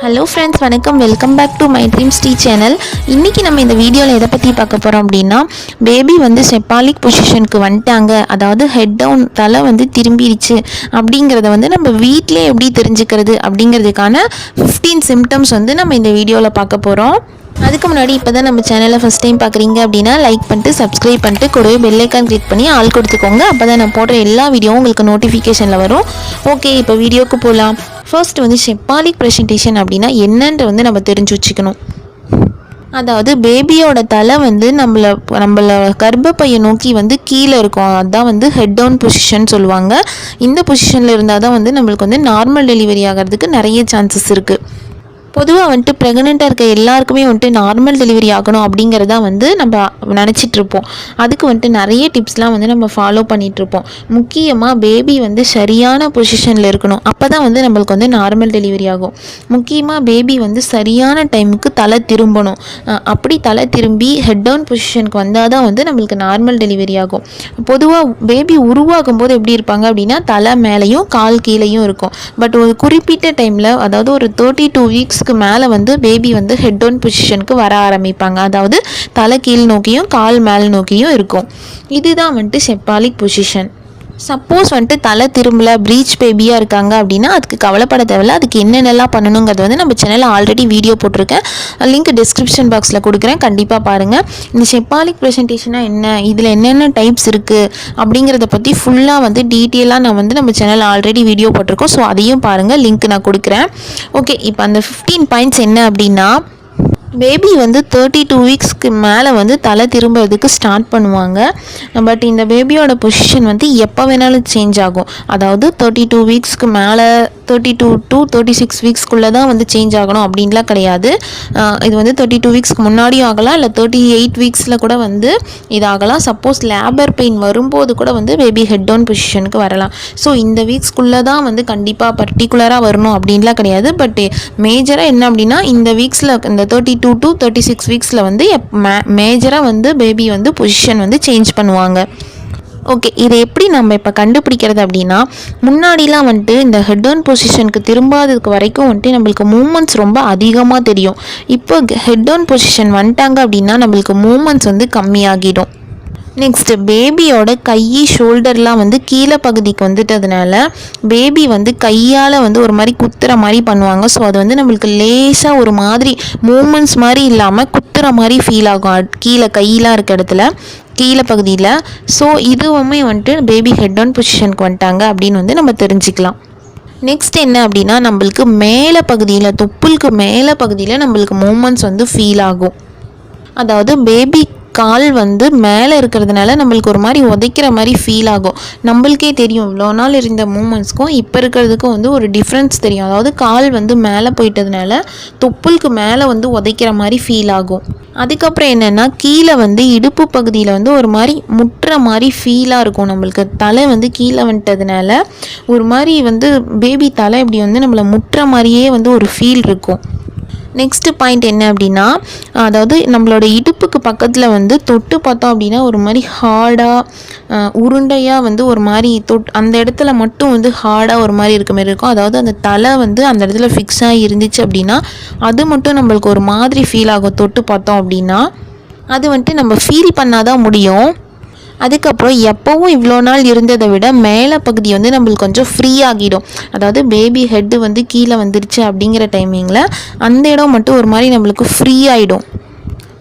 Hello friends, வணக்கம். Welcome back to my dreams T channel. இன்றைக்கி நம்ம இந்த வீடியோவில் எதை பற்றி பார்க்க போகிறோம் அப்படின்னா, பேபி வந்து செப்பாலிக் பொசிஷனுக்கு வந்துட்டாங்க, அதாவது ஹெட் டவுன், தலை வந்து திரும்பிடுச்சு அப்படிங்கிறத வந்து நம்ம வீட்டிலே எப்படி தெரிஞ்சுக்கிறது அப்படிங்கிறதுக்கான 15 சிம்டம்ஸ் வந்து நம்ம இந்த வீடியோவில் பார்க்க போகிறோம். அதுக்கு முன்னாடி இப்போ தான் நம்ம சேனலை ஃபஸ்ட் டைம் பார்க்குறீங்க அப்படின்னா லைக் பண்ணிட்டு சப்ஸ்கிரைப் பண்ணிட்டு கூடவே பெல் ஐக்கான் கிளிக் பண்ணி ஆல் கொடுத்துக்கோங்க. அப்போ தான் நான் போடுற எல்லா வீடியோவும் உங்களுக்கு நோட்டிஃபிகேஷனில் வரும். ஓகே, இப்போ வீடியோவுக்கு போகலாம். ஃபர்ஸ்ட் வந்து செப்பாலிக் ப்ரெசன்டேஷன் அப்படின்னா என்னன்ற வந்து நம்ம தெரிஞ்சு வச்சுக்கணும். அதாவது பேபியோட தலை வந்து நம்மள கர்ப்பப்பையை நோக்கி வந்து கீழே இருக்கும். அதுதான் வந்து ஹெட் டவுன் பொசிஷன் சொல்லுவாங்க. இந்த பொசிஷனில் இருந்தால் தான் வந்து நம்மளுக்கு வந்து நார்மல் டெலிவரி ஆகிறதுக்கு நிறைய சான்சஸ் இருக்குது. பொதுவாக வந்துட்டு ப்ரெக்னெண்ட்டாக இருக்க எல்லாருக்குமே வந்துட்டு நார்மல் டெலிவரி ஆகணும் அப்படிங்கிறதா வந்து நம்ம நினச்சிட்ருப்போம். அதுக்கு வந்துட்டு நிறைய டிப்ஸ்லாம் வந்து நம்ம ஃபாலோ பண்ணிகிட்ருப்போம். முக்கியமாக பேபி வந்து சரியான பொசிஷனில் இருக்கணும். அப்போ தான் வந்து நம்மளுக்கு வந்து நார்மல் டெலிவரி ஆகும். முக்கியமாக பேபி வந்து சரியான டைமுக்கு தலை திரும்பணும். அப்படி தலை திரும்பி ஹெட் டவுன் பொசிஷனுக்கு வந்தால் தான் வந்து நம்மளுக்கு நார்மல் டெலிவரி ஆகும். பொதுவாக பேபி உருவாகும் போது எப்படி இருப்பாங்க அப்படின்னா, தலை மேலேயும் கால் கீழேயும் இருக்கும். பட் ஒரு குறிப்பிட்ட டைமில், அதாவது ஒரு 32 வீக்ஸ் மேலே வந்து பேபி வந்து ஹெட் டவுன் பொசிஷனுக்கு வர ஆரம்பிப்பாங்க. அதாவது தலை கீழ் நோக்கியும் கால் மேல் நோக்கியும் இருக்கும். இதுதான் வந்துட்டு செப்பாலிக் பொசிஷன். சப்போஸ் வந்துட்டு தலை திரும்பல, ப்ரீச் பேபியாக இருக்காங்க அப்படின்னா அதுக்கு கவலைப்பட தேவையில்ல. அதுக்கு என்னென்னலாம் பண்ணணுங்கிறது வந்து நம்ம சேனலில் ஆல்ரெடி வீடியோ போட்டிருக்கேன். லிங்க் டிஸ்கிரிப்ஷன் பாக்ஸில் கொடுக்குறேன், கண்டிப்பாக பாருங்கள். இந்த செப்பாலிக் ப்ரெசன்டேஷனாக என்ன, இதில் என்னென்ன டைப்ஸ் இருக்குது அப்படிங்கிறத பற்றி ஃபுல்லாக வந்து டீட்டெயிலாக நான் வந்து நம்ம சேனலில் ஆல்ரெடி வீடியோ போட்டிருக்கோம். ஸோ அதையும் பாருங்கள், லிங்க் நான் கொடுக்குறேன். ஓகே, இப்போ அந்த 15 பாயிண்ட்ஸ் என்ன அப்படின்னா, பேபி வந்து 32 வீக்ஸ்க்கு மேலே வந்து தலை திரும்புறதுக்கு ஸ்டார்ட் பண்ணுவாங்க. பட் இந்த பேபியோட பொசிஷன் வந்து எப்போ வேணாலும் சேஞ்ச் ஆகும். அதாவது 32 வீக்ஸ்க்கு மேலே 32 to 36 வீக்ஸ்க்குள்ளே தான் வந்து சேஞ்ச் ஆகணும் அப்படின்லாம் கிடையாது. இது வந்து 32 வீக்ஸ்க்கு முன்னாடியும் ஆகலாம், இல்லை 38 வீக்ஸில் கூட வந்து இதாகலாம். சப்போஸ் லேபர் பெயின் வரும்போது கூட வந்து பேபி ஹெட் டவுன் பொசிஷனுக்கு வரலாம். ஸோ இந்த வீக்ஸ்க்குள்ளே தான் வந்து கண்டிப்பாக பர்டிகுலராக வரணும் அப்படின்லாம் கிடையாது. பட் மேஜராக என்ன அப்படின்னா, இந்த வீக்ஸில், இந்த 32 to 36 வீக்ஸில் வந்து மேஜராக வந்து பேபி வந்து பொசிஷன் வந்து சேஞ்ச் பண்ணுவாங்க. ஓகே, இதை எப்படி நம்ம இப்போ கண்டுபிடிக்கிறது அப்படின்னா, முன்னாடிலாம் வந்துட்டு இந்த ஹெட் டவுன் பொசிஷனுக்கு திரும்பாததுக்கு வரைக்கும் வந்துட்டு நம்மளுக்கு மூமெண்ட்ஸ் ரொம்ப அதிகமாக தெரியும். இப்போ ஹெட் டவுன் பொசிஷன் வந்துட்டாங்க அப்படின்னா நம்மளுக்கு மூமெண்ட்ஸ் வந்து கம்மியாகிடும். நெக்ஸ்ட்டு, பேபியோட கை ஷோல்டர்லாம் வந்து கீழே பகுதிக்கு வந்துட்டதுனால பேபி வந்து கையால் வந்து ஒரு மாதிரி குத்துற மாதிரி பண்ணுவாங்க. ஸோ அது வந்து நம்மளுக்கு லேசாக ஒரு மாதிரி மூமெண்ட்ஸ் மாதிரி இல்லாமல் குத்துற மாதிரி ஃபீல் ஆகும் கீழே கையெலாம் இருக்க இடத்துல, கீழே பகுதியில். ஸோ இதுவுமே வந்துட்டு பேபி ஹெட் டவுன் பொசிஷனுக்கு வந்துட்டாங்க அப்படின்னு வந்து நம்ம தெரிஞ்சுக்கலாம். நெக்ஸ்ட் என்ன அப்படின்னா, நம்மளுக்கு மேலே பகுதியில், தொப்புளுக்கு மேலே பகுதியில் நம்மளுக்கு மூமெண்ட்ஸ் வந்து ஃபீல் ஆகும். அதாவது பேபி கால் வந்து மேலே இருக்கிறதுனால நம்மளுக்கு ஒரு மாதிரி உதைக்கிற மாதிரி ஃபீல் ஆகும். நம்மளுக்கே தெரியும், இவ்வளோ நாள் இருந்த மூமெண்ட்ஸ்க்கும் இப்போ இருக்கிறதுக்கும் வந்து ஒரு டிஃப்ரென்ஸ் தெரியும். அதாவது கால் வந்து மேலே போயிட்டதுனால தொப்புளுக்கு மேலே வந்து உதைக்கிற மாதிரி ஃபீல் ஆகும். அதுக்கப்புறம் என்னென்னா, கீழே வந்து இடுப்பு பகுதியில் வந்து ஒரு மாதிரி முட்டுற மாதிரி ஃபீலாக இருக்கும். நம்மளுக்கு தலை வந்து கீழே வந்துட்டதுனால ஒரு மாதிரி வந்து பேபி தலை இப்படி வந்து நம்மளை முட்டுற மாதிரியே வந்து ஒரு ஃபீல் இருக்கும். நெக்ஸ்ட்டு பாயிண்ட் என்ன அப்படின்னா, அதாவது நம்மளோட இடுப்புக்கு பக்கத்தில் வந்து தொட்டு பார்த்தோம் அப்படின்னா ஒரு மாதிரி ஹார்டாக உருண்டையாக வந்து ஒரு மாதிரி அந்த இடத்துல மட்டும் வந்து ஹார்டாக ஒரு மாதிரி இருக்க மாதிரி இருக்கும். அதாவது அந்த தலை வந்து அந்த இடத்துல ஃபிக்ஸாக இருந்துச்சு அப்படின்னா அது மட்டும் நம்மளுக்கு ஒரு மாதிரி ஃபீல் ஆகும். தொட்டு பார்த்தோம் அப்படின்னா அது வந்துட்டு நம்ம ஃபீல் பண்ணாதான் முடியும். அதுக்கப்புறம் எப்போவும் இவ்வளோ நாள் இருந்ததை விட மேலே பகுதி வந்து நம்மளுக்கு கொஞ்சம் ஃப்ரீ ஆகிடும். அதாவது பேபி ஹெட்டு வந்து கீழே வந்துருச்சு அப்படிங்கிற டைமிங்கில் அந்த இடம் மட்டும் ஒரு மாதிரி நம்மளுக்கு ஃப்ரீ ஆகிடும்.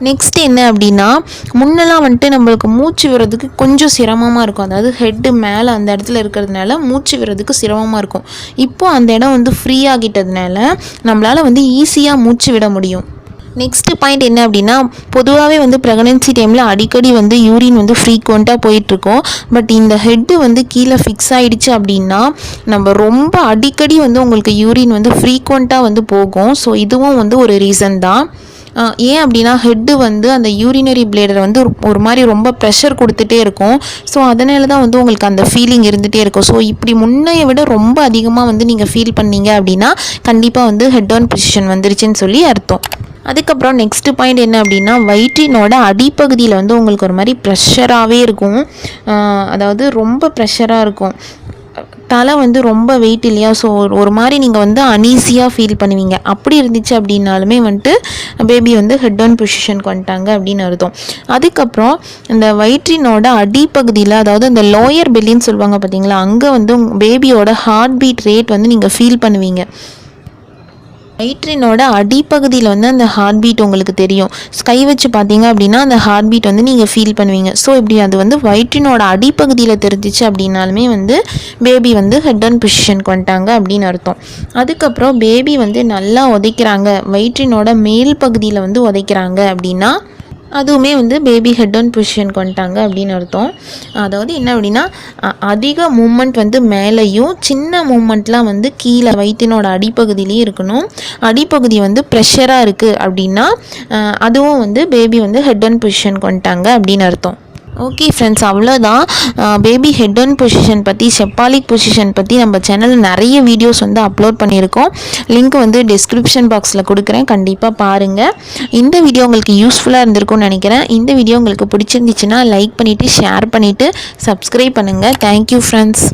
நெக்ஸ்ட் என்ன அப்படின்னா, முன்னெல்லாம் வந்துட்டு நம்மளுக்கு மூச்சு விடுறதுக்கு கொஞ்சம் சிரமமாக இருக்கும். அதாவது ஹெட்டு மேலே அந்த இடத்துல இருக்கிறதுனால மூச்சு விடுறதுக்கு சிரமமாக இருக்கும். இப்போது அந்த இடம் வந்து ஃப்ரீ ஆகிட்டதுனால நம்மளால் வந்து ஈஸியாக மூச்சு விட முடியும். நெக்ஸ்ட்டு பாயிண்ட் என்ன அப்படின்னா, பொதுவாகவே வந்து ப்ரெக்னென்சி டைமில் அடிக்கடி வந்து யூரின் வந்து ஃப்ரீக்வெண்ட்டாக போயிட்டுருக்கோம். பட் இந்த ஹெட்டு வந்து கீழே ஃபிக்ஸ் ஆகிடுச்சு அப்படின்னா நம்ம ரொம்ப அடிக்கடி வந்து உங்களுக்கு யூரின் வந்து ஃப்ரீக்வெண்ட்டாக வந்து போகும். ஸோ இதுவும் வந்து ஒரு ரீசன் தான். ஏன் அப்படின்னா, ஹெட்டு வந்து அந்த யூரினரி பிளேடரை வந்து ஒரு மாதிரி ரொம்ப ப்ரெஷர் கொடுத்துட்டே இருக்கும். ஸோ அதனால தான் வந்து உங்களுக்கு அந்த ஃபீலிங் இருந்துகிட்டே இருக்கும். ஸோ இப்படி முன்னையை விட ரொம்ப அதிகமாக வந்து நீங்கள் ஃபீல் பண்ணீங்க அப்படின்னா கண்டிப்பாக வந்து ஹெட் டவுன் பொசிஷன் வந்துருச்சுன்னு சொல்லி அர்த்தம். அதுக்கப்புறம் நெக்ஸ்ட்டு பாயிண்ட் என்ன அப்படின்னா, வயிற்றினோட அடிப்பகுதியில் வந்து உங்களுக்கு ஒரு மாதிரி ப்ரெஷராகவே இருக்கும். அதாவது ரொம்ப ப்ரெஷராக இருக்கும். தலை வந்து ரொம்ப வெயிட் இல்லையா, ஸோ ஒரு மாதிரி நீங்கள் வந்து அனீஸியாக ஃபீல் பண்ணுவீங்க. அப்படி இருந்துச்சு அப்படின்னாலுமே வந்துட்டு பேபி வந்து ஹெட் டவுன் பொசிஷனுக்கு வந்துட்டாங்க அப்படின்னு அர்த்தம். அதுக்கப்புறம் இந்த வயிற்றினோட அடிப்பகுதியில், அதாவது இந்த லோயர் பெல்லின்னு சொல்லுவாங்க பார்த்தீங்களா, அங்கே வந்து பேபியோட ஹார்ட் பீட் ரேட் வந்து நீங்கள் ஃபீல் பண்ணுவீங்க. வயிற்றினோட அடிப்பகுதியில் வந்து அந்த ஹார்ட் பீட் உங்களுக்கு தெரியும். கை வச்சு பார்த்தீங்க அப்படின்னா அந்த ஹார்ட் பீட் வந்து நீங்கள் ஃபீல் பண்ணுவீங்க. ஸோ இப்படி அது வந்து வயிற்றினோட அடிப்பகுதியில் தெரிஞ்சிச்சு அப்படின்னாலுமே வந்து பேபி வந்து ஹெட் டவுன் பொசிஷனுக்கு வந்துட்டாங்க அப்படின்னு அர்த்தம். அதுக்கப்புறம் பேபி வந்து நல்லா உதைக்கிறாங்க, வயிற்றினோட மேல் பகுதியில் வந்து உதைக்கிறாங்க அப்படின்னா அதுவுமே வந்து பேபி ஹெட் டவுன் பொசிஷனுக்கு வந்துட்டாங்க அப்படின்னு அர்த்தம். அதாவது என்ன அப்படின்னா, அதிக மூமெண்ட் வந்து மேலேயும், சின்ன மூமெண்ட்லாம் வந்து கீழே வயிற்றினோட அடிப்பகுதியிலையும் இருக்கணும். அடிப்பகுதி வந்து ப்ரெஷராக இருக்குது அப்படின்னா அதுவும் வந்து பேபி வந்து ஹெட் டவுன் பொசிஷனுக்கு வந்துட்டாங்க அப்படின்னு அர்த்தம். ஓகே ஃப்ரெண்ட்ஸ், அவ்வளோதான். பேபி ஹெட் டவுன் பொசிஷன் பற்றி, செப்பாலிக் பொசிஷன் பற்றி நம்ம சேனலில் நிறைய வீடியோஸ் வந்து அப்லோட் பண்ணியிருக்கோம். லிங்க் வந்து டிஸ்கிரிப்ஷன் பாக்ஸில் கொடுக்குறேன், கண்டிப்பாக பாருங்கள். இந்த வீடியோ உங்களுக்கு யூஸ்ஃபுல்லாக இருந்திருக்கும்னு நினைக்கிறேன். இந்த வீடியோ உங்களுக்கு பிடிச்சிருந்துச்சுன்னா லைக் பண்ணிவிட்டு, ஷேர் பண்ணிவிட்டு, சப்ஸ்கிரைப் பண்ணுங்கள். Thank you friends.